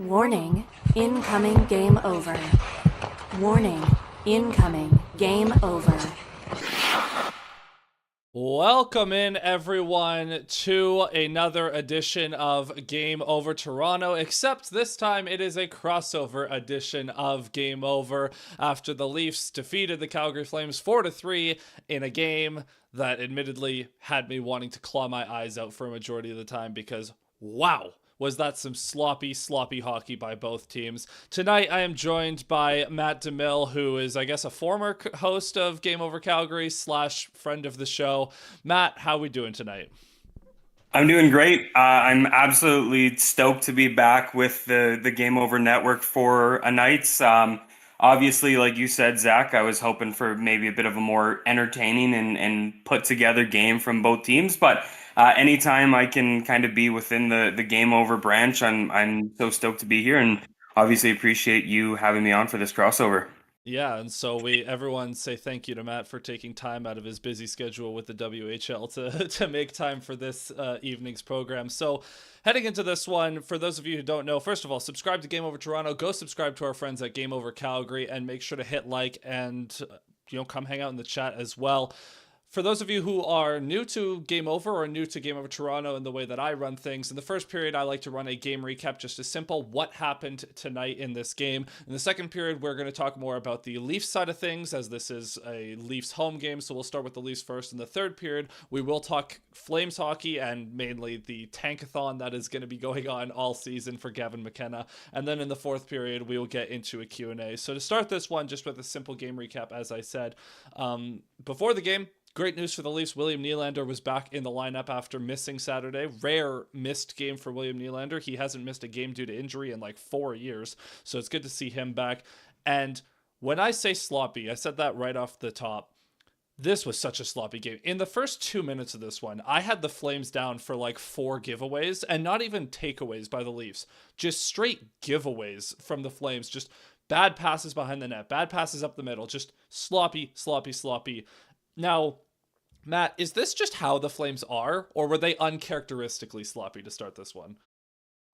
Warning, incoming game over. Warning, incoming game over. Welcome in, everyone, to another edition of Game Over Toronto, except this time it is a crossover edition of Game Over after the Leafs defeated the Calgary Flames 4-3 in a game that admittedly had me wanting to claw my eyes out for a majority of the time because, wow, was that some sloppy hockey by both teams. Tonight, I am joined by Matt DeMille, who is, I guess, a former host of Game Over Calgary / friend of the show. Matt, how are we doing tonight? I'm doing great. I'm absolutely stoked to be back with the Game Over Network for a night. Obviously, like you said, Zach, I was hoping for maybe a bit of a more entertaining and put together game from both teams. But anytime I can kind of be within the Game Over branch, I'm so stoked to be here, and obviously appreciate you having me on for this crossover. Yeah, and so everyone say thank you to Matt for taking time out of his busy schedule with the WHL to make time for this evening's program. So heading into this one, for those of you who don't know, first of all, subscribe to Game Over Toronto, go subscribe to our friends at Game Over Calgary, and make sure to hit like and come hang out in the chat as well. For those of you who are new to Game Over or new to Game Over Toronto and the way that I run things, in the first period, I like to run a game recap, just a simple what happened tonight in this game. In the second period, we're going to talk more about the Leafs side of things, as this is a Leafs home game, so we'll start with the Leafs first. In the third period, we will talk Flames hockey and mainly the tankathon that is going to be going on all season for Gavin McKenna. And then in the fourth period, we will get into a Q&A. So to start this one, just with a simple game recap, as I said, before the game, great news for the Leafs. William Nylander was back in the lineup after missing Saturday. Rare missed game for William Nylander. He hasn't missed a game due to injury in like 4 years, so it's good to see him back. And when I say sloppy, I said that right off the top. This was such a sloppy game. In the first 2 minutes of this one, I had the Flames down for like 4 giveaways, and not even takeaways by the Leafs. Just straight giveaways from the Flames. Just bad passes behind the net, bad passes up the middle. Just sloppy. Now, Matt, is this just how the Flames are, or were they uncharacteristically sloppy to start this one?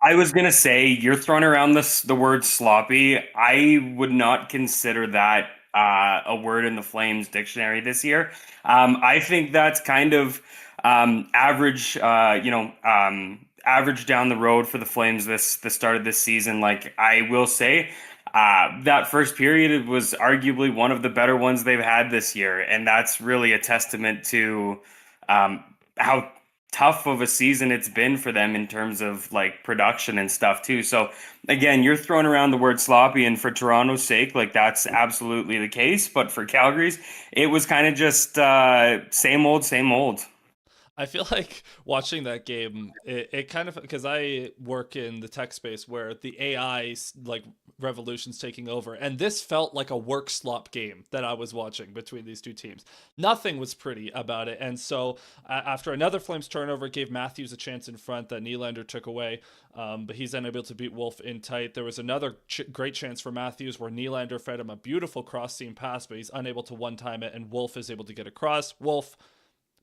I was gonna say you're throwing around the word sloppy. I would not consider that a word in the Flames dictionary this year. I think that's kind of average. Average down the road for the Flames the start of this season. Like I will say, that first period was arguably one of the better ones they've had this year, and that's really a testament to how tough of a season it's been for them in terms of like production and stuff too. So again, you're throwing around the word sloppy, and for Toronto's sake, like that's absolutely the case. But for Calgary's, it was kind of just same old, same old. I feel like watching that game, it kind of, because I work in the tech space where the AI like revolution's taking over, and this felt like a work slop game that I was watching between these two teams. Nothing was pretty about it, and so after another Flames turnover, it gave Matthews a chance in front that Nylander took away, but he's unable to beat Wolf in tight. There was another great chance for Matthews where Nylander fed him a beautiful cross-seam pass, but he's unable to one-time it, and Wolf is able to get across. Wolf,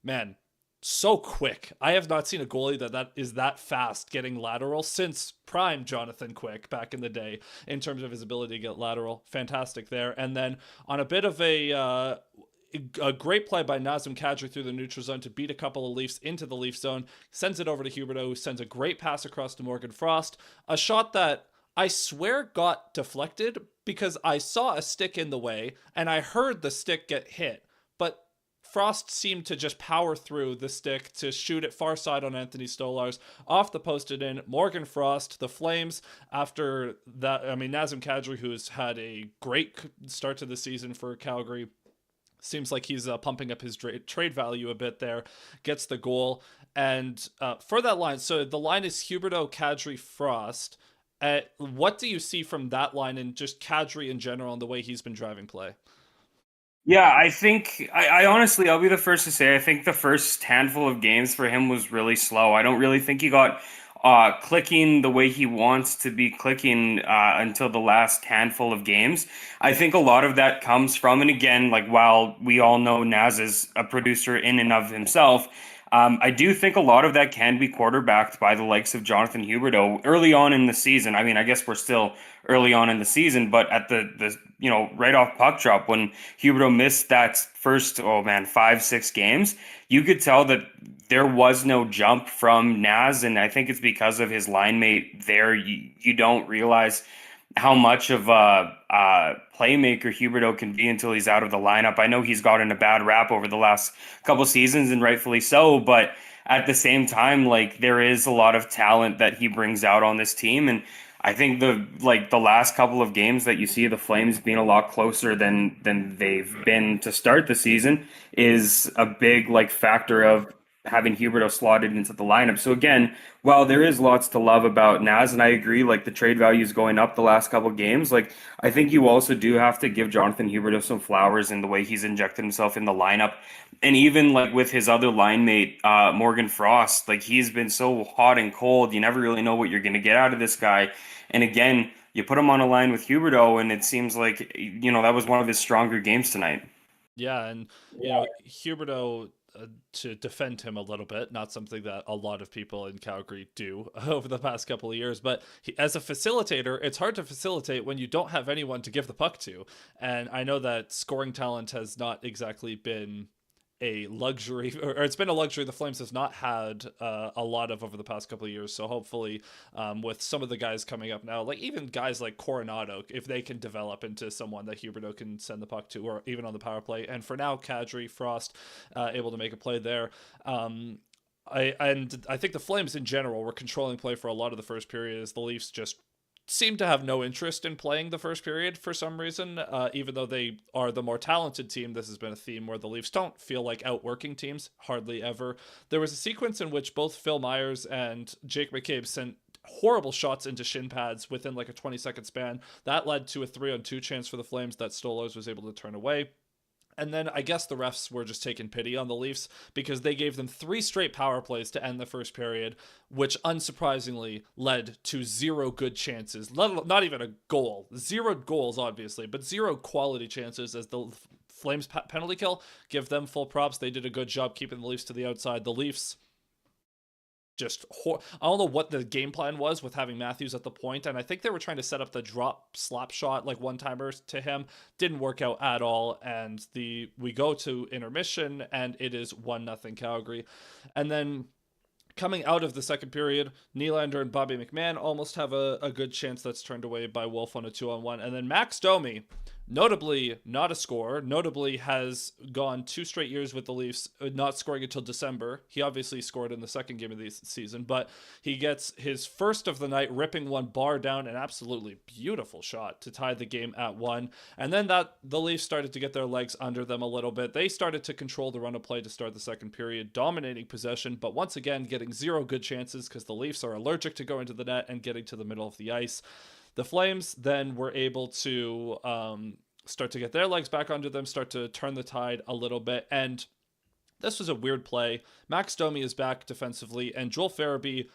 man, so quick. I have not seen a goalie that is that fast getting lateral since prime Jonathan Quick back in the day in terms of his ability to get lateral. Fantastic there. And then on a bit of a great play by Nazem Kadri through the neutral zone to beat a couple of Leafs into the Leaf zone, sends it over to Huberdeau, who sends a great pass across to Morgan Frost. A shot that I swear got deflected because I saw a stick in the way and I heard the stick get hit. But Frost seemed to just power through the stick to shoot it far side on Anthony Stolarz, off the posted in. Morgan Frost, the Flames, after that, I mean, Nazem Kadri, who's had a great start to the season for Calgary, seems like he's pumping up his trade value a bit there, gets the goal. And for that line, so the line is Huberdeau, Kadri, Frost. What do you see from that line and just Kadri in general and the way he's been driving play? Yeah, I think I honestly, I'll be the first to say, I think the first handful of games for him was really slow. I don't really think he got clicking the way he wants to be clicking until the last handful of games. I think a lot of that comes from, and again, like while we all know Naz is a producer in and of himself, I do think a lot of that can be quarterbacked by the likes of Jonathan Huberdeau early on in the season. I mean, I guess we're still early on in the season, but at the right off puck drop when Huberdeau missed that first, oh man, 5-6 games, you could tell that there was no jump from Naz, and I think it's because of his line mate there. You don't realize how much of a playmaker Huberdeau can be until he's out of the lineup. I know he's gotten a bad rap over the last couple seasons, and rightfully so, but at the same time, like, there is a lot of talent that he brings out on this team, and I think the last couple of games that you see the Flames being a lot closer than they've been to start the season is a big factor of having Huberdeau slotted into the lineup. So again, while there is lots to love about Naz, and I agree, the trade value is going up the last couple of games, I think you also do have to give Jonathan Huberdeau some flowers in the way he's injected himself in the lineup. And even with his other line mate, Morgan Frost, he's been so hot and cold. You never really know what you're going to get out of this guy. And again, you put him on a line with Huberdeau, and it seems like, that was one of his stronger games tonight. Yeah, and Huberdeau, to defend him a little bit, not something that a lot of people in Calgary do over the past couple of years, but as a facilitator, it's hard to facilitate when you don't have anyone to give the puck to. And I know that scoring talent has not exactly been a luxury, or it's been a luxury the Flames have not had a lot of over the past couple of years. So hopefully with some of the guys coming up now, even guys like Coronado, if they can develop into someone that Huberdeau can send the puck to, or even on the power play. And for now, Kadri, Frost, able to make a play there. I think the Flames in general were controlling play for a lot of the first period as the Leafs just seem to have no interest in playing the first period for some reason, even though they are the more talented team. This has been a theme where the Leafs don't feel like outworking teams, hardly ever. There was a sequence in which both Phil Myers and Jake McCabe sent horrible shots into shin pads within a 20-second span. That led to a 3-on-2 chance for the Flames that Stolarz was able to turn away. And then I guess the refs were just taking pity on the Leafs because they gave them 3 straight power plays to end the first period, which unsurprisingly led to 0 good chances. Not even a goal. 0 goals, obviously, but 0 quality chances as the Flames penalty kill. Give them full props. They did a good job keeping the Leafs to the outside. The Leafs I don't know what the game plan was with having Matthews at the point, and I think they were trying to set up the drop slap shot one-timer to him. Didn't work out at all, and we go to intermission, and it is 1-0 Calgary. And then coming out of the second period, Nylander and Bobby McMahon almost have a good chance that's turned away by Wolf on a 2-on-1, and then Max Domi, notably not a scorer, notably has gone 2 straight years with the Leafs not scoring until December. He obviously scored in the second game of the season, but he gets his first of the night, ripping one bar down, an absolutely beautiful shot to tie the game at 1. And then the Leafs started to get their legs under them a little bit. They started to control the run of play to start the second period, dominating possession, but once again getting 0 good chances because the Leafs are allergic to going to the net and getting to the middle of the ice. The Flames then were able to start to get their legs back under them, start to turn the tide a little bit. And this was a weird play. Max Domi is back defensively, and Joel Farabee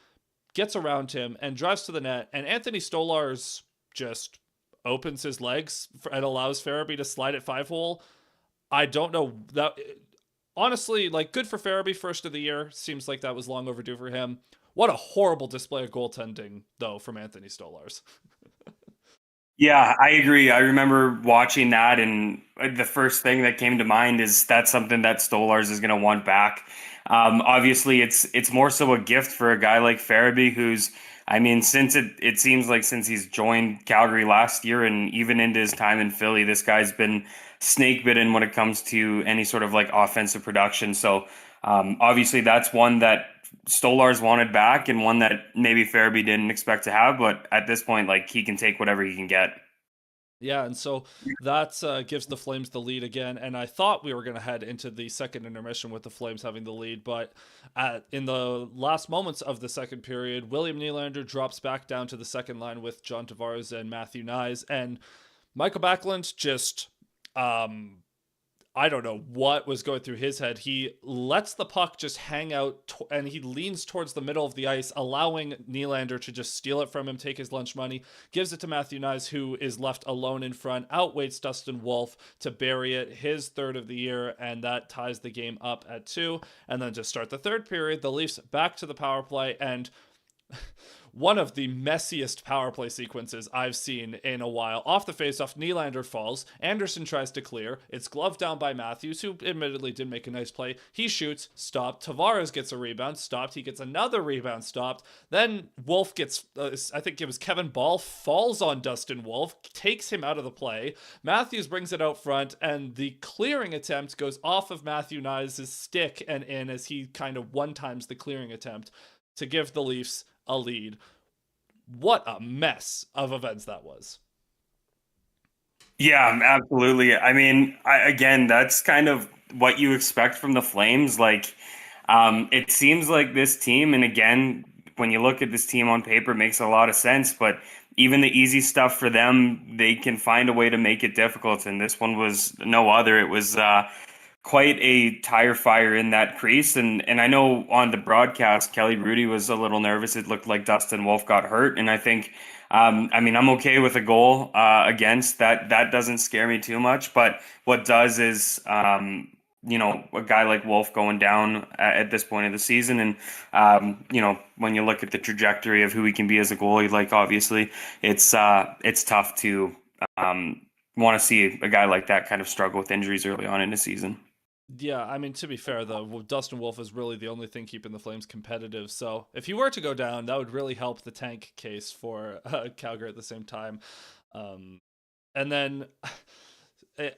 gets around him and drives to the net. And Anthony Stolarz just opens his legs and allows Farabee to slide at 5-hole. I don't know. That honestly, good for Farabee, first of the year. Seems like that was long overdue for him. What a horrible display of goaltending, though, from Anthony Stolarz. Yeah, I agree. I remember watching that, and the first thing that came to mind is that's something that Stolarz is going to want back. Obviously, it's more so a gift for a guy like Farabee, who's, I mean, since it seems like since he's joined Calgary last year and even into his time in Philly, this guy's been snake bitten when it comes to any sort of offensive production. So obviously, that's one that Stolarz wanted back, and one that maybe Farabee didn't expect to have, but at this point, he can take whatever he can get. Yeah, and so that gives the Flames the lead again, and I thought we were going to head into the second intermission with the Flames having the lead, but in the last moments of the second period, William Nylander drops back down to the second line with John Tavares and Matthew Nyes, and Michael Backlund just I don't know what was going through his head. He lets the puck just hang out and he leans towards the middle of the ice, allowing Nylander to just steal it from him, take his lunch money, gives it to Matthew Knies, who is left alone in front, outweights Dustin Wolf to bury it, his third of the year, and that ties the game up at 2. And then to start the third period, the Leafs back to the power play, and one of the messiest power play sequences I've seen in a while. Off the faceoff, Nylander falls. Anderson tries to clear. It's gloved down by Matthews, who admittedly did make a nice play. He shoots, stopped. Tavares gets a rebound, stopped. He gets another rebound, stopped. Then Wolf gets, I think it was Kevin Ball, falls on Dustin Wolf, takes him out of the play. Matthews brings it out front, and the clearing attempt goes off of Matthew Knies' stick and in as he kind of one-times the clearing attempt to give the Leafs a lead. What a mess of events that was. Yeah, absolutely. I mean, again, that's kind of what you expect from the Flames. Like, it seems like this team, and again, when you look at this team on paper, it makes a lot of sense, but even the easy stuff for them, they can find a way to make it difficult. And this one was no other. It was quite a tire fire in that crease. And I know on the broadcast, Kelly Rudy was a little nervous. It looked like Dustin Wolf got hurt. And I think, I mean, I'm okay with a goal against that. That doesn't scare me too much. But what does is, you know, a guy like Wolf going down at this point of the season. And, you know, when you look at the trajectory of who he can be as a goalie, like obviously it's tough to want to see a guy like that kind of struggle with injuries early on in the season. Yeah, I mean, to be fair, though, Dustin Wolf is really the only thing keeping the Flames competitive. So if he were to go down, that would really help the tank case for Calgary at the same time. And then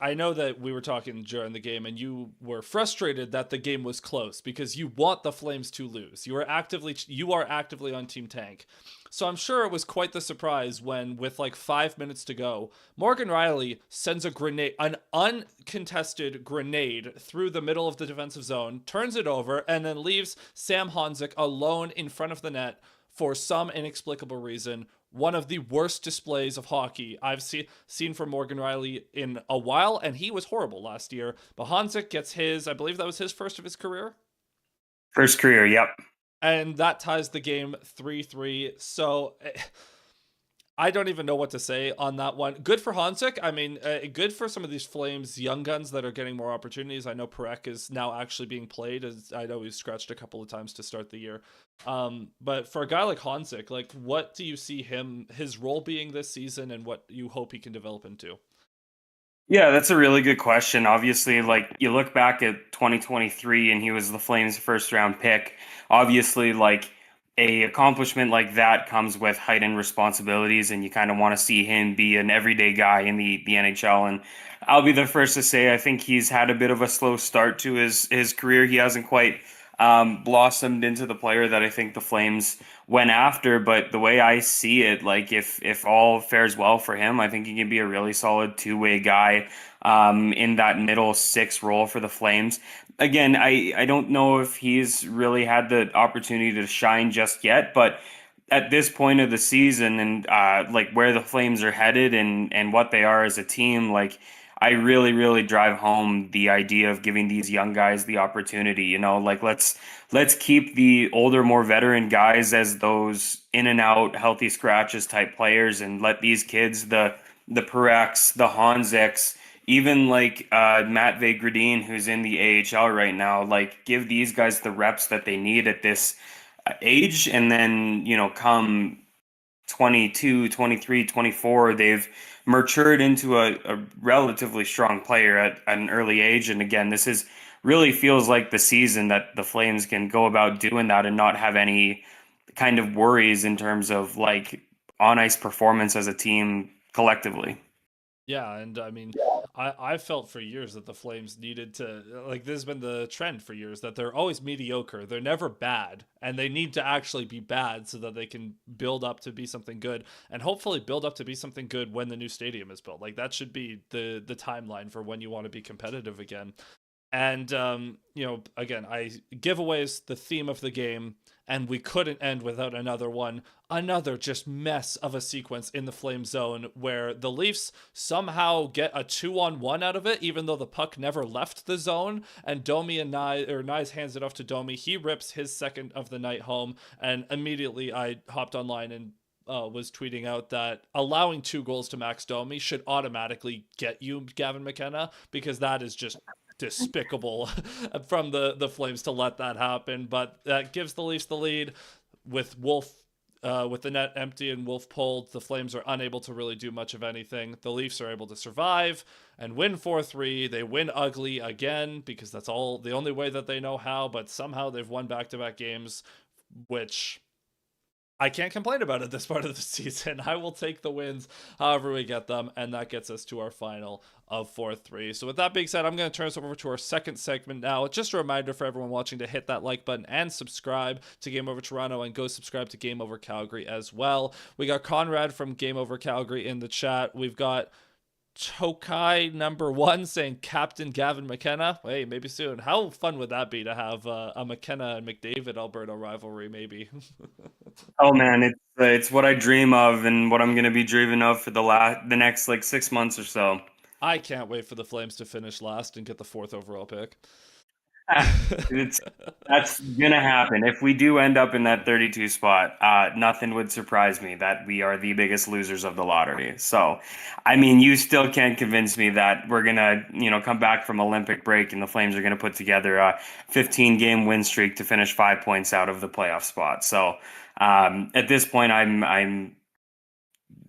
I know that we were talking during the game and you were frustrated that the game was close because you want the Flames to lose. You are actively on Team Tank. So I'm sure it was quite the surprise when, with like 5 minutes to go, Morgan Rielly sends a grenade, an uncontested grenade through the middle of the defensive zone, turns it over, and then leaves Sam Honzik alone in front of the net for some inexplicable reason. One of the worst displays of hockey I've seen from Morgan Rielly in a while, and he was horrible last year. But Honzik gets his, I believe that was his first of his career. First career, yep. And that ties the game 3-3. So I don't even know what to say on that one. Good for Honzik. I mean, good for some of these Flames young guns that are getting more opportunities. I know Parekh is now actually being played. As I know he's scratched a couple of times to start the year. But for a guy like Honzik, like, what do you see his role being this season, and what you hope he can develop into? Yeah, that's a really good question. Obviously, like you look back at 2023 and he was the Flames' first round pick. Obviously, like a accomplishment like that comes with heightened responsibilities, and you kind of want to see him be an everyday guy in the NHL. And I'll be the first to say I think he's had a bit of a slow start to his career. He hasn't quite blossomed into the player that I think the Flames went after. But the way I see it, like if all fares well for him, I think he can be a really solid two-way guy in that middle six role for the Flames. Again, I don't know if he's really had the opportunity to shine just yet, but at this point of the season and like where the Flames are headed and what they are as a team, like I really, really drive home the idea of giving these young guys the opportunity. You know, like let's keep the older, more veteran guys as those in and out, healthy scratches type players, and let these kids, the Pareks, the Honziks, even like Matt Vegradine, who's in the AHL right now, like give these guys the reps that they need at this age, and then you know come 22, 23, 24, they've matured into a relatively strong player at an early age. And again, this is really feels like the season that the Flames can go about doing that and not have any kind of worries in terms of like on ice performance as a team collectively. Yeah, and I mean, I felt for years that the Flames needed to, like, this has been the trend for years, that they're always mediocre. They're never bad, and they need to actually be bad so that they can build up to be something good, and hopefully build up to be something good when the new stadium is built. Like, that should be the timeline for when you want to be competitive again. And, you know, again, giveaways, the theme of the game. and we couldn't end without another one. Another just mess of a sequence in the Flame zone where the Leafs somehow get a 2-on-1 out of it, even though the puck never left the zone. And Nyes hands it off to Domi. He rips his second of the night home, and immediately I hopped online and was tweeting out that allowing 2 goals to Max Domi should automatically get you Gavin McKenna, because that is just despicable from the Flames to let that happen. But that gives the Leafs the lead with Wolf. With the net empty and Wolf pulled, the Flames are unable to really do much of anything. The Leafs are able to survive and win 4-3. They win ugly again because that's the only way that they know how, but somehow they've won back-to-back games, which I can't complain about at this part of the season. I will take the wins however we get them, and that gets us to our final of 4-3. So with that being said, I'm going to turn us over to our second segment now. Just a reminder for everyone watching to hit that like button and subscribe to Game Over Toronto, and go subscribe to Game Over Calgary as well. We got Conrad from Game Over Calgary in the chat. We've got Tokai #1 saying Captain Gavin McKenna. Hey, maybe soon. How fun would that be to have a McKenna and McDavid Alberta rivalry? Maybe. Oh man, it's what I dream of and what I'm going to be dreaming of for the next like 6 months or so. I can't wait for the Flames to finish last and get the 4th overall pick. That's gonna happen. If we do end up in that 32 spot, nothing would surprise me that we are the biggest losers of the lottery. So, I mean, you still can't convince me that we're gonna, come back from Olympic break and the Flames are gonna put together a 15-game win streak to finish 5 points out of the playoff spot. So, at this point, I'm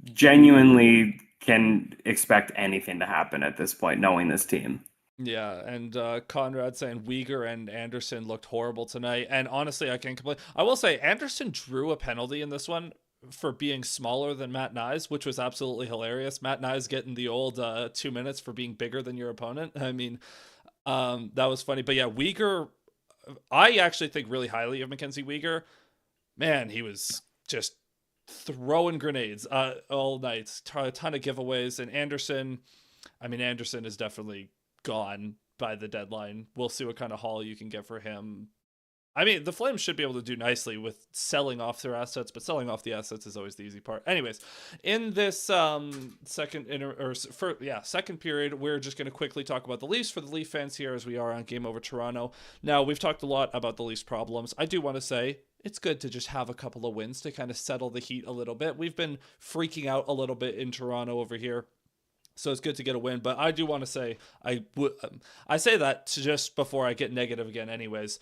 genuinely can expect anything to happen at this point, knowing this team. Yeah, and Conrad saying Weegar and Anderson looked horrible tonight. And honestly, I can't complain. I will say Anderson drew a penalty in this one for being smaller than Matt Nyes, which was absolutely hilarious. Matt Nyes getting the old 2 minutes for being bigger than your opponent. I mean, that was funny. But yeah, Weegar, I actually think really highly of Mackenzie Weegar. Man, he was just throwing grenades all night. A ton of giveaways. And Anderson is definitely gone by the deadline. We'll see what kind of haul you can get for him. I mean, the Flames should be able to do nicely with selling off their assets, but selling off the assets is always the easy part. Anyways, in this second period, we're just going to quickly talk about the Leafs for the Leaf fans here, as we are on Game Over Toronto. Now, we've talked a lot about the Leafs' problems. I do want to say it's good to just have a couple of wins to kind of settle the heat a little bit. We've been freaking out a little bit in Toronto over here, so it's good to get a win. But I do want to say, I say that just before I get negative again anyways.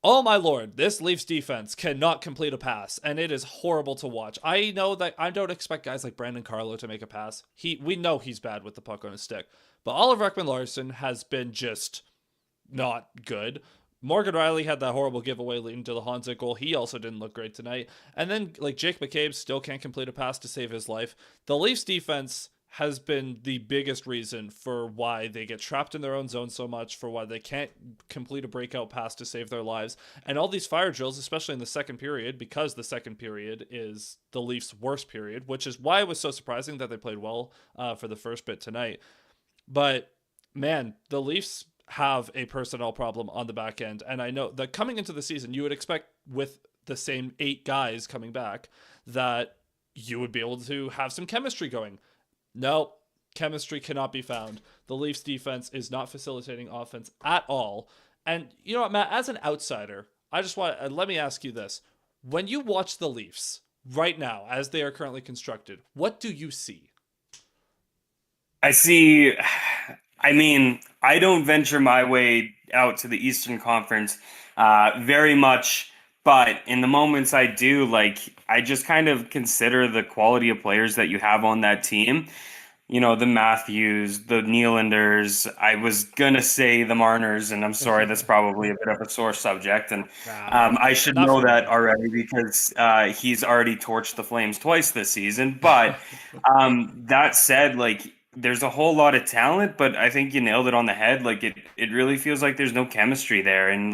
Oh my lord, this Leafs defense cannot complete a pass, and it is horrible to watch. I know that I don't expect guys like Brandon Carlo to make a pass. We know he's bad with the puck on his stick. But Oliver Ekman-Larsson has been just not good. Morgan Rielly had that horrible giveaway leading to the Hanzik goal. He also didn't look great tonight. And then like Jake McCabe still can't complete a pass to save his life. The Leafs defense has been the biggest reason for why they get trapped in their own zone so much, for why they can't complete a breakout pass to save their lives. And all these fire drills, especially in the second period, because the second period is the Leafs' worst period, which is why it was so surprising that they played well for the first bit tonight. But man, the Leafs have a personnel problem on the back end. And I know that coming into the season, you would expect with the same 8 guys coming back that you would be able to have some chemistry going. No, chemistry cannot be found. The Leafs defense is not facilitating offense at all. And you know what, Matt, as an outsider, let me ask you this. When you watch the Leafs right now, as they are currently constructed, what do you see? I don't venture my way out to the Eastern Conference very much, but in the moments I do, I just kind of consider the quality of players that you have on that team. The Matthews, the Nylanders, I was going to say the Marners, and I'm sorry, that's probably a bit of a sore subject. And I should know that already because he's already torched the Flames twice this season. But that said, there's a whole lot of talent, but I think you nailed it on the head. It really feels like there's no chemistry there. And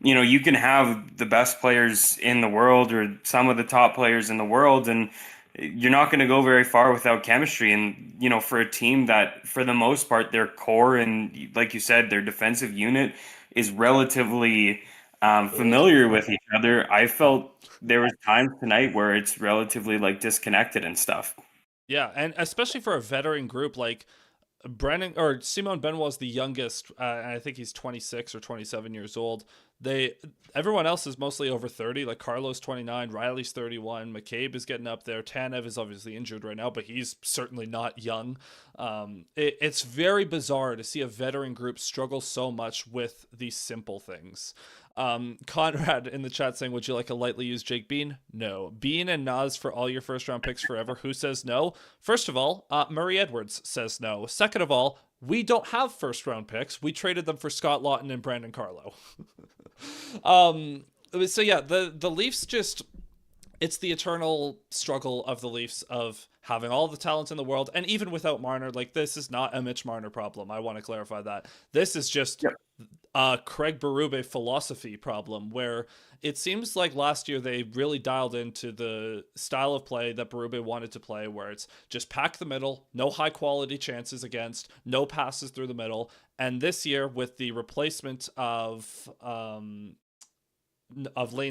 you can have the best players in the world or some of the top players in the world, and you're not going to go very far without chemistry. And, for a team that, for the most part, their core and, like you said, their defensive unit is relatively familiar with each other, I felt there was times tonight where it's relatively like disconnected and stuff. Yeah, and especially for a veteran group like Brandon or Simon Benoit is the youngest, and I think he's 26 or 27 years old. Everyone else is mostly over 30. Like Carlos 29, Riley's 31, McCabe is getting up there. Tanev is obviously injured right now, but he's certainly not young. It's very bizarre to see a veteran group struggle so much with these simple things. Conrad in the chat saying, would you like a lightly used Jake Bean? No. Bean and Nas for all your first round picks forever. Who says no? First of all, Murray Edwards says no. Second of all, we don't have first round picks. We traded them for Scott Lawton and Brandon Carlo. So yeah, the Leafs just, it's the eternal struggle of the Leafs of having all the talent in the world. And even without Marner, like this is not a Mitch Marner problem. I want to clarify that. This is just a Craig Berube philosophy problem where it seems like last year they really dialed into the style of play that Berube wanted to play, where it's just pack the middle, no high quality chances against, no passes through the middle. And this year with the replacement of Lane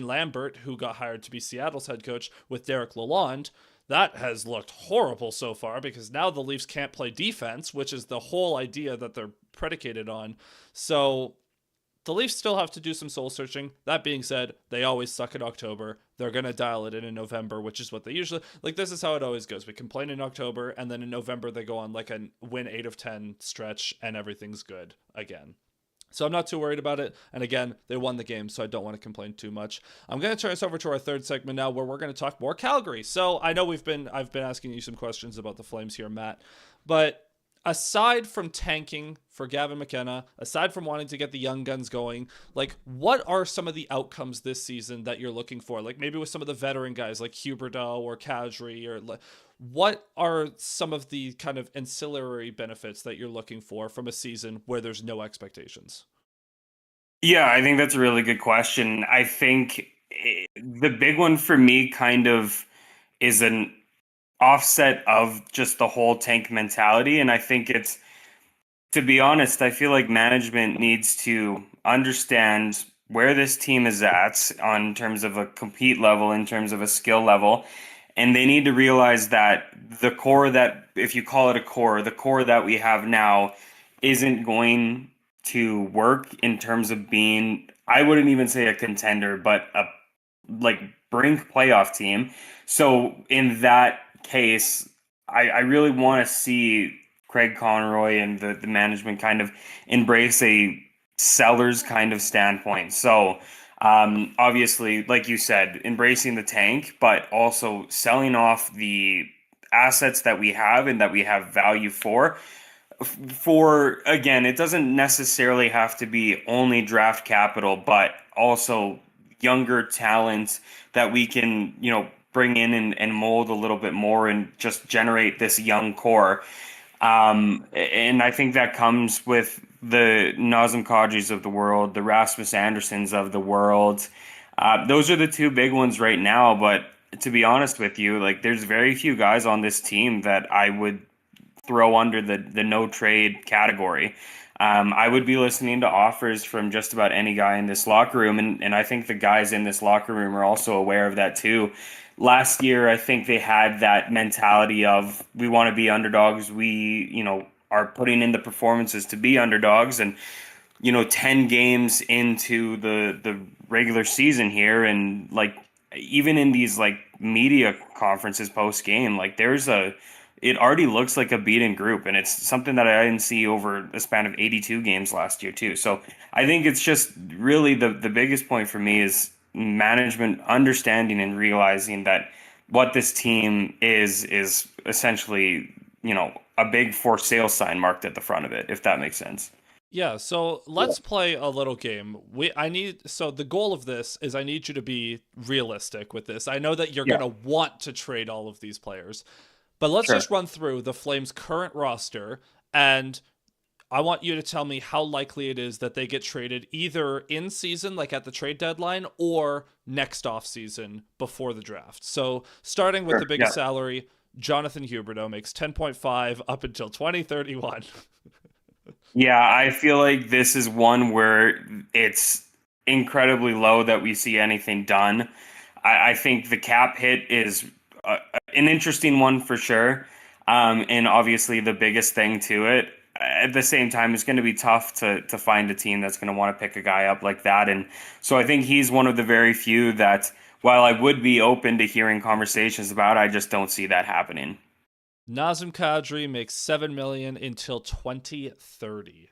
Lambert, who got hired to be Seattle's head coach, with Derek Lalonde, that has looked horrible so far because now the Leafs can't play defense, which is the whole idea that they're predicated on. So the Leafs still have to do some soul searching. That being said, they always suck in October. They're going to dial it in November, which is what they usually, like this is how it always goes. We complain in October and then in November they go on like a win 8 of 10 stretch and everything's good again. So I'm not too worried about it. And again, they won the game, so I don't want to complain too much. I'm going to turn us over to our third segment now, where we're going to talk more Calgary. So I know I've been asking you some questions about the Flames here, Matt. But aside from tanking for Gavin McKenna, aside from wanting to get the young guns going, like what are some of the outcomes this season that you're looking for? Like maybe with some of the veteran guys like Huberdeau or Kadri, or what are some of the kind of ancillary benefits that you're looking for from a season where there's no expectations? Yeah, I think that's a really good question. I think the big one for me kind of is an offset of just the whole tank mentality. And I think it's, to be honest, I feel like management needs to understand where this team is at on terms of a compete level, in terms of a skill level. And they need to realize that the core that, if you call it a core, the core that we have now isn't going to work in terms of being, I wouldn't even say a contender, but a like brink playoff team. So in that case, I really want to see Craig Conroy and the management kind of embrace a seller's kind of standpoint. So obviously, like you said, embracing the tank, but also selling off the assets that we have and that we have value for. For again, it doesn't necessarily have to be only draft capital, but also younger talent that we can, bring in and mold a little bit more and just generate this young core. And I think that comes with the Nazem Kadris of the world, the Rasmus Andersons of the world. Those are the two big ones right now. But to be honest with you, like there's very few guys on this team that I would throw under the no trade category. I would be listening to offers from just about any guy in this locker room. And I think the guys in this locker room are also aware of that too. Last year, I think they had that mentality of we want to be underdogs. We, are putting in the performances to be underdogs. And, 10 games into the regular season here, and like even in these like media conferences post game, like it already looks like a beaten group, and it's something that I didn't see over a span of 82 games last year too. So I think it's just really the biggest point for me is management understanding and realizing that what this team is essentially, a big for sale sign marked at the front of it, if that makes sense. Yeah, so let's play a little game. So the goal of this is I need you to be realistic with this. I know that you're going to want to trade all of these players, but let's just run through the Flames' current roster, and I want you to tell me how likely it is that they get traded either in season, like at the trade deadline, or next off season before the draft. So starting with the biggest salary, Jonathan Huberdeau makes 10.5 up until 2031. Yeah, I feel like this is one where it's incredibly low that we see anything done. I think the cap hit is an interesting one for sure. And obviously the biggest thing to it. At the same time, it's going to be tough to find a team that's going to want to pick a guy up like that. And so I think he's one of the very few that, while I would be open to hearing conversations about, I just don't see that happening. Nazem Kadri makes $7 million until 2030.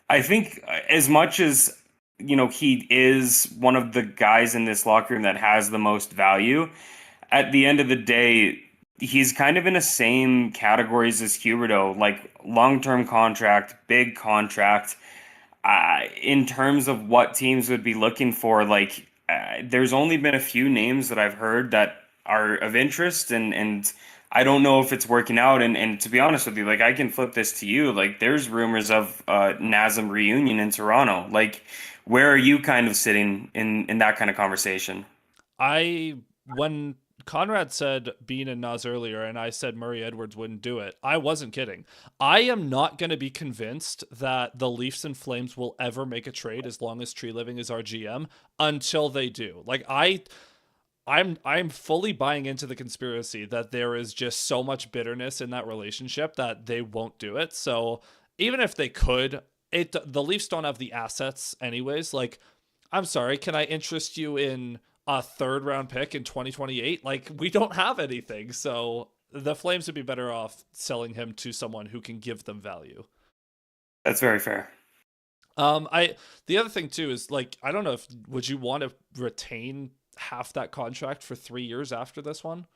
I think as much as he is one of the guys in this locker room that has the most value, at the end of the day, he's kind of in the same categories as Huberdeau, like long-term contract, big contract. In terms of what teams would be looking for, like there's only been a few names that I've heard that are of interest, and I don't know if it's working out. And to be honest with you, like I can flip this to you. Like there's rumors of Nazem reunion in Toronto. Like where are you kind of sitting in that kind of conversation? When Conrad said Bean and Nas earlier, and I said Murray Edwards wouldn't do it, I wasn't kidding. I am not going to be convinced that the Leafs and Flames will ever make a trade as long as Tree Living is our GM until they do. Like I'm fully buying into the conspiracy that there is just so much bitterness in that relationship that they won't do it. So even if they could, the Leafs don't have the assets anyways. Like, I'm sorry, can I interest you in a third round pick in 2028? Like, we don't have anything. So the Flames would be better off selling him to someone who can give them value. That's very fair. The other thing too is, like, I don't know if would you want to retain half that contract for 3 years after this one?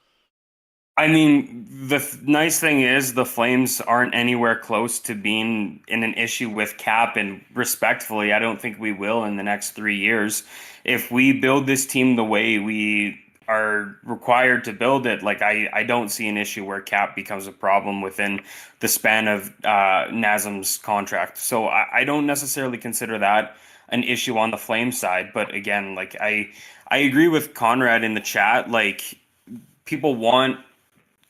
I mean, the nice thing is the Flames aren't anywhere close to being in an issue with cap, and respectfully, I don't think we will in the next 3 years. If we build this team the way we are required to build it, like I don't see an issue where cap becomes a problem within the span of Nazem's contract. So I don't necessarily consider that an issue on the Flames side. But again, like I agree with Conrad in the chat. Like people want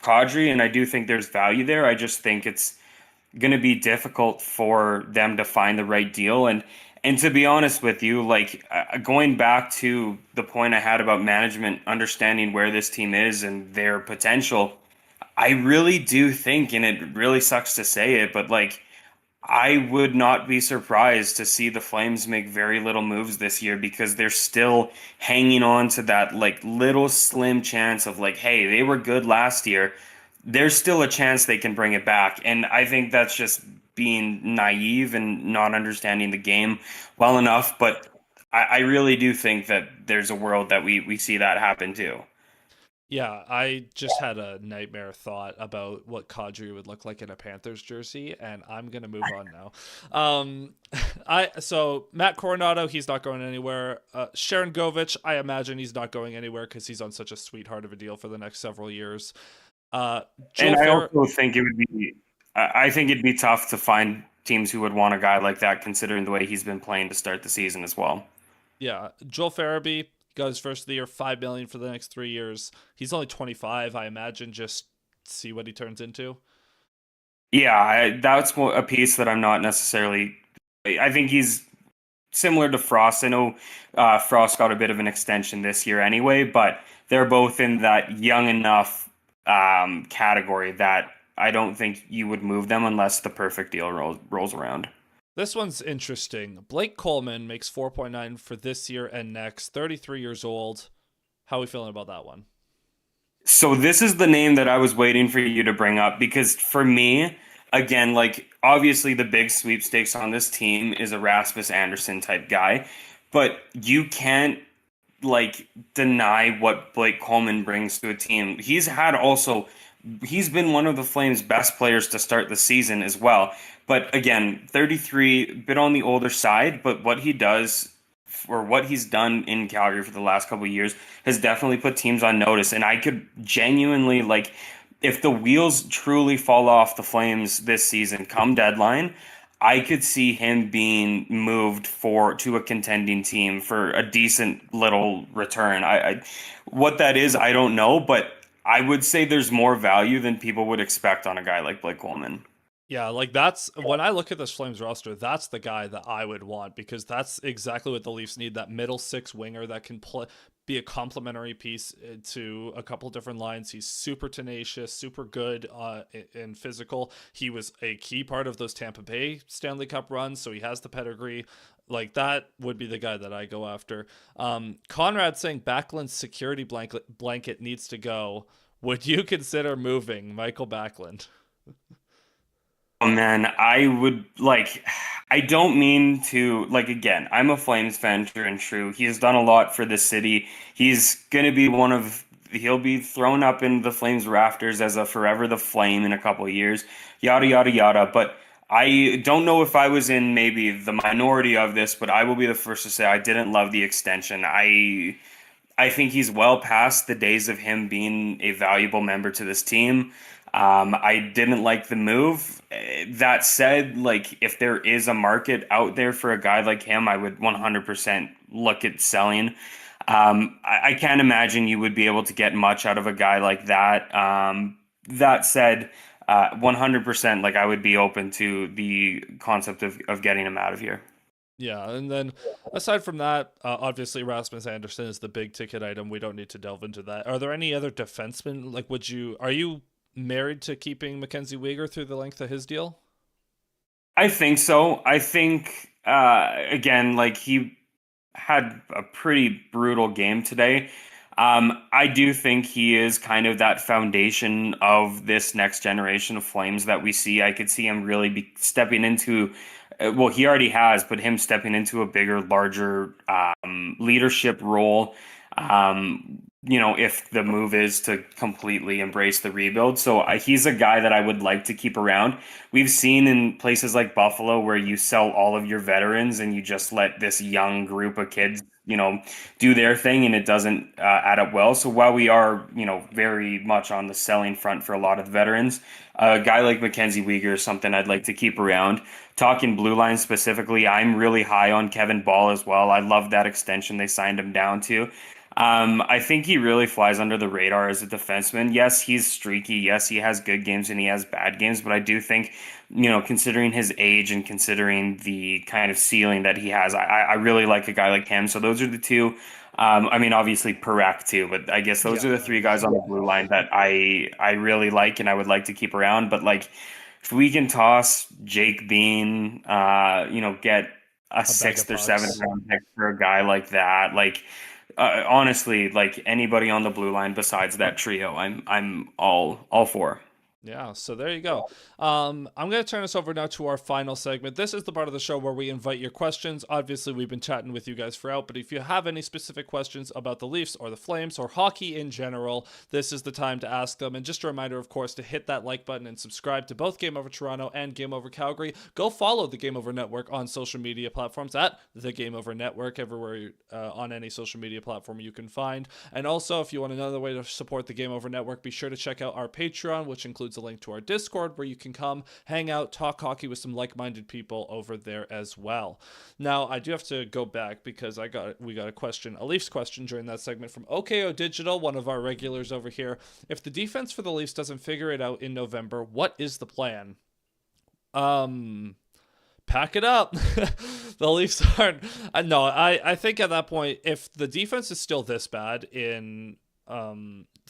Kadri, and I do think there's value there. I just think it's going to be difficult for them to find the right deal. And to be honest with you, like going back to the point I had about management understanding where this team is and their potential, I really do think, and it really sucks to say it, but like I would not be surprised to see the Flames make very little moves this year because they're still hanging on to that like little slim chance of like, hey, they were good last year. There's still a chance they can bring it back. And I think that's just being naive and not understanding the game well enough. But I really do think that there's a world that we see that happen too. Yeah, I just had a nightmare thought about what Kadri would look like in a Panthers jersey, and I'm gonna move on now. So Matt Coronado, he's not going anywhere. Sharon Govich, I imagine he's not going anywhere because he's on such a sweetheart of a deal for the next several years. And I also think it would be, I think it'd be tough to find teams who would want a guy like that, considering the way he's been playing to start the season as well. Yeah, Joel Farabee got his first of the year, $5 million for the next 3 years. He's only 25, I imagine. Just see what he turns into. Yeah, that's a piece that I'm not necessarily. I think he's similar to Frost. I know Frost got a bit of an extension this year anyway, but they're both in that young enough category that I don't think you would move them unless the perfect deal rolls around. This one's interesting. Blake Coleman makes 4.9 for this year and next, 33 years old. How are we feeling about that one? So this is the name that I was waiting for you to bring up because for me, again, like obviously the big sweepstakes on this team is a Rasmus Anderson type guy, but you can't like deny what Blake Coleman brings to a team. He's been one of the Flames' best players to start the season as well. But again, 33, bit on the older side, but what he does or what he's done in Calgary for the last couple of years has definitely put teams on notice. And I could genuinely, like, if the wheels truly fall off the Flames this season come deadline, I could see him being moved to a contending team for a decent little return. What that is, I don't know, but I would say there's more value than people would expect on a guy like Blake Coleman. Yeah, like that's when I look at this Flames roster, that's the guy that I would want because that's exactly what the Leafs need, that middle six winger that can play be a complementary piece to a couple different lines. He's super tenacious, super good and physical. He was a key part of those Tampa Bay Stanley Cup runs, so he has the pedigree. Like that would be the guy that I go after. Conrad saying Backlund's security blanket needs to go. Would you consider moving Michael Backlund? Oh man, I would like. I don't mean to like. Again, I'm a Flames fan, true and true. He has done a lot for the city. He's gonna be one of. He'll be thrown up in the Flames rafters as a forever the Flame in a couple of years. Yada yada yada. But I don't know if I was in maybe the minority of this, but I will be the first to say I didn't love the extension. I think he's well past the days of him being a valuable member to this team. I didn't like the move. That said, like if there is a market out there for a guy like him, I would 100% look at selling. I can't imagine you would be able to get much out of a guy like that. That said, 100% like I would be open to the concept of getting him out of here. Yeah, and then aside from that, obviously Rasmus Anderson is the big ticket item. We don't need to delve into that. Are there any other defensemen? Like, are you married to keeping Mackenzie Weegar through the length of his deal? I think so. I think again, like he had a pretty brutal game today. I do think he is kind of that foundation of this next generation of Flames that we see. I could see him really be stepping into, well, he already has, but him stepping into a bigger, larger leadership role. If the move is to completely embrace the rebuild. So he's a guy that I would like to keep around. We've seen in places like Buffalo where you sell all of your veterans and you just let this young group of kids, do their thing and it doesn't add up well. So while we are, very much on the selling front for a lot of the veterans, a guy like Mackenzie Weegar is something I'd like to keep around. Talking blue line specifically, I'm really high on Kevin Ball as well. I love that extension they signed him down to. I think he really flies under the radar as a defenseman. Yes, he's streaky. Yes, he has good games and he has bad games. But I do think, considering his age and considering the kind of ceiling that he has, I really like a guy like him. So those are the two. Obviously Parak too, but I guess those are the three guys on the blue line that I really like and I would like to keep around. But like, if we can toss Jake Bean, get a sixth or seventh round pick for a guy like that, like. Honestly, like anybody on the blue line besides that trio, I'm all for. Yeah, so there you go. I'm going to turn us over now to our final segment. This is the part of the show where we invite your questions. Obviously, we've been chatting with you guys throughout, but if you have any specific questions about the Leafs or the Flames or hockey in general, this is the time to ask them. And just a reminder, of course, to hit that like button and subscribe to both Game Over Toronto and Game Over Calgary. Go follow the Game Over Network on social media platforms at the Game Over Network, everywhere on any social media platform you can find. And also, if you want another way to support the Game Over Network, be sure to check out our Patreon, which includes a link to our Discord where you can come hang out, talk hockey with some like-minded people over there as well. Now, I do have to go back because we got a Leafs question during that segment from OKO Digital, one of our regulars over here. If the defense for the Leafs doesn't figure it out in November, what is the plan? Pack it up. The Leafs aren't. No, I think at that point, if the defense is still this bad in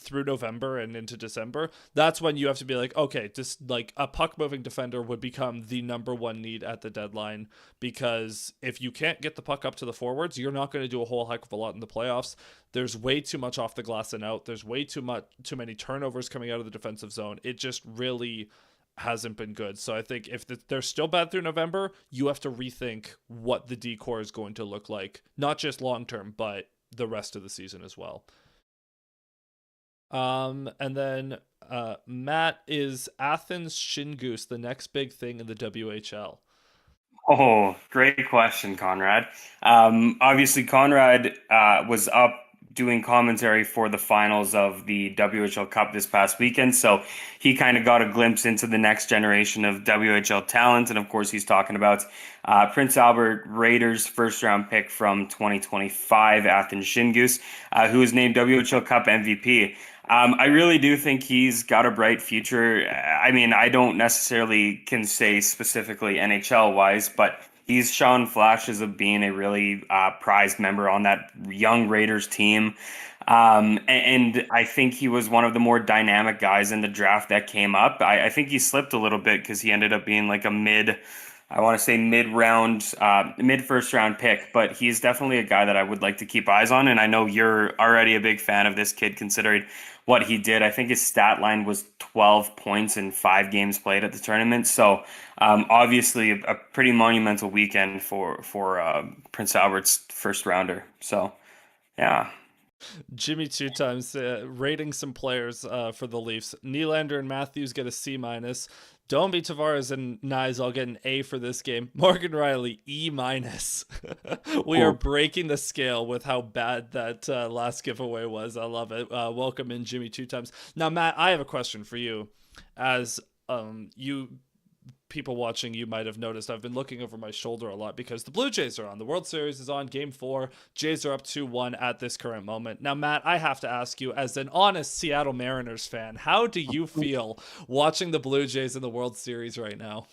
through November and into December, that's when you have to be like, okay, just like a puck moving defender would become the number one need at the deadline, because if you can't get the puck up to the forwards, you're not going to do a whole heck of a lot in the playoffs. There's way too much off the glass and out. There's way too many turnovers coming out of the defensive zone. It just really hasn't been good. So I think if they're still bad through November, you have to rethink what the D-core is going to look like, not just long term, but the rest of the season as well. And then Matt, is Athens Shingoose the next big thing in the WHL? Oh, great question, Conrad. Obviously, Conrad was up doing commentary for the finals of the WHL Cup this past weekend. So he kind of got a glimpse into the next generation of WHL talent. And of course, he's talking about Prince Albert Raiders first round pick from 2025, Athens Shingus, who was named WHL Cup MVP. I really do think he's got a bright future. I mean, I don't necessarily can say specifically NHL wise, but he's shown flashes of being a really prized member on that young Raiders team. And I think he was one of the more dynamic guys in the draft that came up. I think he slipped a little bit because he ended up being like a mid first round pick, but he's definitely a guy that I would like to keep eyes on. And I know you're already a big fan of this kid considering what he did. I think his stat line was 12 points in 5 games played at the tournament. So obviously a pretty monumental weekend for Prince Albert's first rounder. So yeah. Jimmy 2 times rating some players for the Leafs. Nylander and Matthews get a C-. Domi, Tavares, and Nyes all get an A for this game. Morgan Riley, E-. We are breaking the scale with how bad that last giveaway was. I love it. Welcome in, Jimmy 2 times. Now, Matt, I have a question for you. As people watching, you might have noticed I've been looking over my shoulder a lot because the Blue Jays are on. The World Series is on. Game 4. Jays are up 2-1 at this current moment. Now, Matt, I have to ask you, as an honest Seattle Mariners fan, how do you feel watching the Blue Jays in the World Series right now?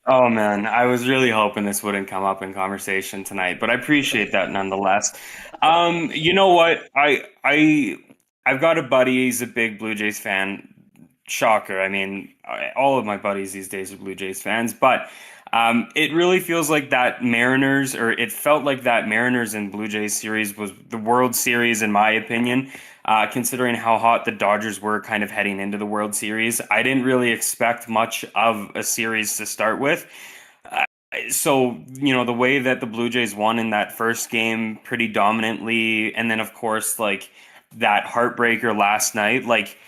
Oh man, I was really hoping this wouldn't come up in conversation tonight, but I appreciate that nonetheless. You know what? I've got a buddy. He's a big Blue Jays fan. Shocker. I mean, all of my buddies these days are Blue Jays fans, but it really feels like that Mariners, or it felt like that Mariners and Blue Jays series was the World Series, in my opinion, considering how hot the Dodgers were kind of heading into the World Series. I didn't really expect much of a series to start with. So, the way that the Blue Jays won in that first game pretty dominantly, and then, of course, like that heartbreaker last night, like,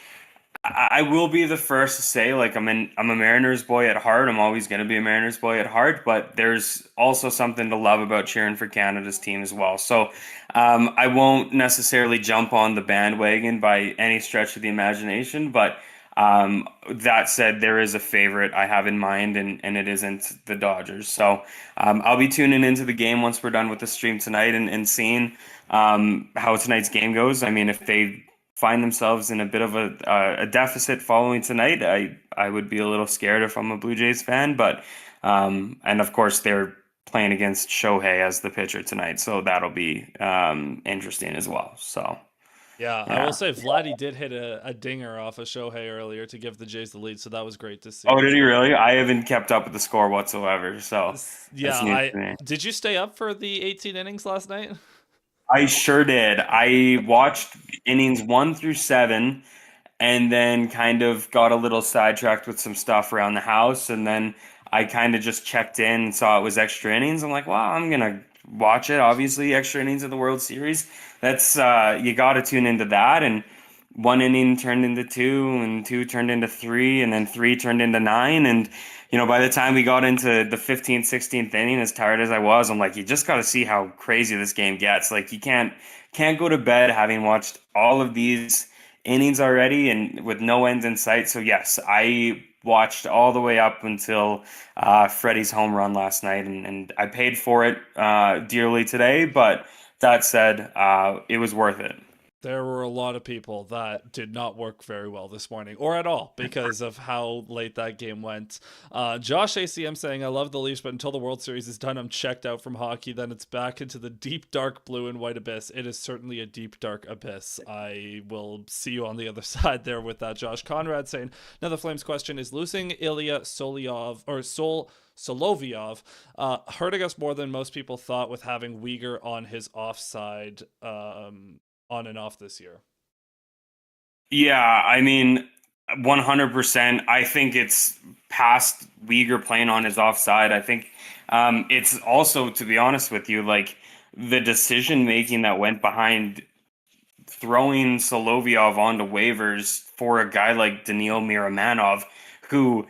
I will be the first to say, like, I'm a Mariners boy at heart. I'm always going to be a Mariners boy at heart, but there's also something to love about cheering for Canada's team as well. So I won't necessarily jump on the bandwagon by any stretch of the imagination, but that said, there is a favorite I have in mind, and it isn't the Dodgers. So I'll be tuning into the game once we're done with the stream tonight and seeing how tonight's game goes. I mean, if they find themselves in a bit of a deficit following tonight, I would be a little scared if I'm a Blue Jays fan, but and of course they're playing against Shohei as the pitcher tonight, so that'll be interesting as well. So yeah, I will say Vladdy did hit a dinger off of Shohei earlier to give the Jays the lead, so that was great to see. Oh, did he really? I haven't kept up with the score whatsoever, so yeah. Did you stay up for the 18 innings last night? I sure did. I watched innings 1 through 7 and then kind of got a little sidetracked with some stuff around the house. And then I kind of just checked in and saw it was extra innings. I'm like, wow, I'm going to watch it. Obviously, extra innings of the World Series. That's you got to tune into that. And 1 inning turned into 2, and 2 turned into 3, and then 3 turned into 9. And by the time we got into the 15th, 16th inning, as tired as I was, I'm like, you just got to see how crazy this game gets. Like, you can't go to bed having watched all of these innings already and with no end in sight. So yes, I watched all the way up until Freddie's home run last night, and I paid for it dearly today. But that said, it was worth it. There were a lot of people that did not work very well this morning, or at all, because of how late that game went. Josh ACM saying, I love the Leafs, but until the World Series is done, I'm checked out from hockey. Then it's back into the deep, dark blue and white abyss. It is certainly a deep, dark abyss. I will see you on the other side there with that. Josh Conrad saying, another Flames question, is losing Ilya Solovyov hurting us more than most people thought with having Uyghur on his offside on and off this year? Yeah, I mean, 100%. I think it's past Uyghur playing on his offside. I think it's also, to be honest with you, like the decision making that went behind throwing Solovyov onto waivers for a guy like Daniil Miramanov, who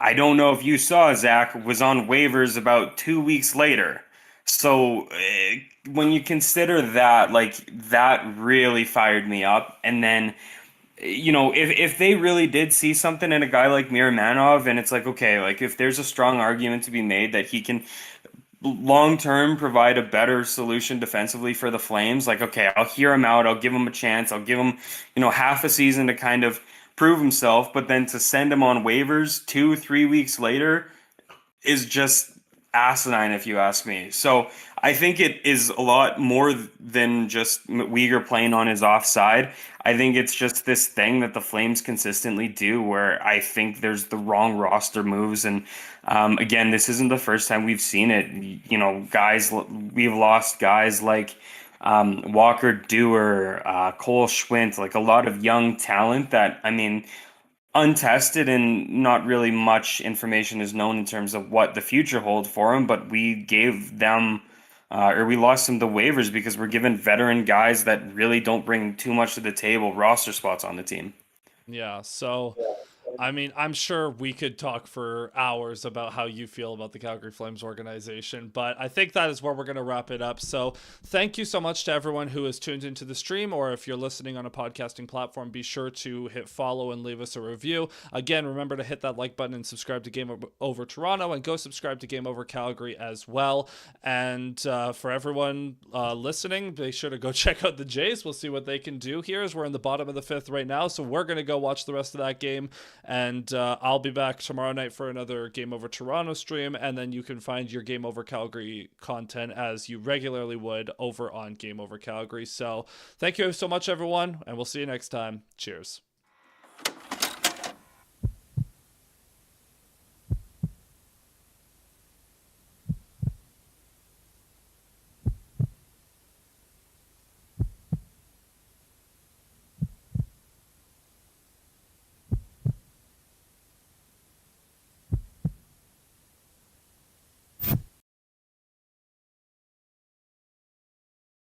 I don't know if you saw, Zach, was on waivers about 2 weeks later. So when you consider that, like that really fired me up. And then, if they really did see something in a guy like Miramanov, and it's like, okay, like if there's a strong argument to be made that he can long term provide a better solution defensively for the Flames, like, okay, I'll hear him out, I'll give him a chance, I'll give him, half a season to kind of prove himself, but then to send him on waivers 2-3 weeks later is just asinine, if you ask me. So I think it is a lot more than just Uyghur playing on his offside. I think it's just this thing that the Flames consistently do where I think there's the wrong roster moves. And again, this isn't the first time we've seen it. We've lost guys like Walker Dewar, Cole Schwint, like a lot of young talent that, I mean, untested and not really much information is known in terms of what the future holds for him, but we gave them or we lost them to waivers because we're given veteran guys that really don't bring too much to the table, roster spots on the team. Yeah, so I mean, I'm sure we could talk for hours about how you feel about the Calgary Flames organization, but I think that is where we're going to wrap it up. So thank you so much to everyone who has tuned into the stream, or if you're listening on a podcasting platform, be sure to hit follow and leave us a review. Again, remember to hit that like button and subscribe to Game Over Toronto, and go subscribe to Game Over Calgary as well. And for everyone listening, be sure to go check out the Jays. We'll see what they can do here as we're in the bottom of the fifth right now. So we're going to go watch the rest of that game. And I'll be back tomorrow night for another Game Over Toronto stream, and then you can find your Game Over Calgary content as you regularly would over on Game Over Calgary. So thank you so much, everyone, and we'll see you next time. Cheers.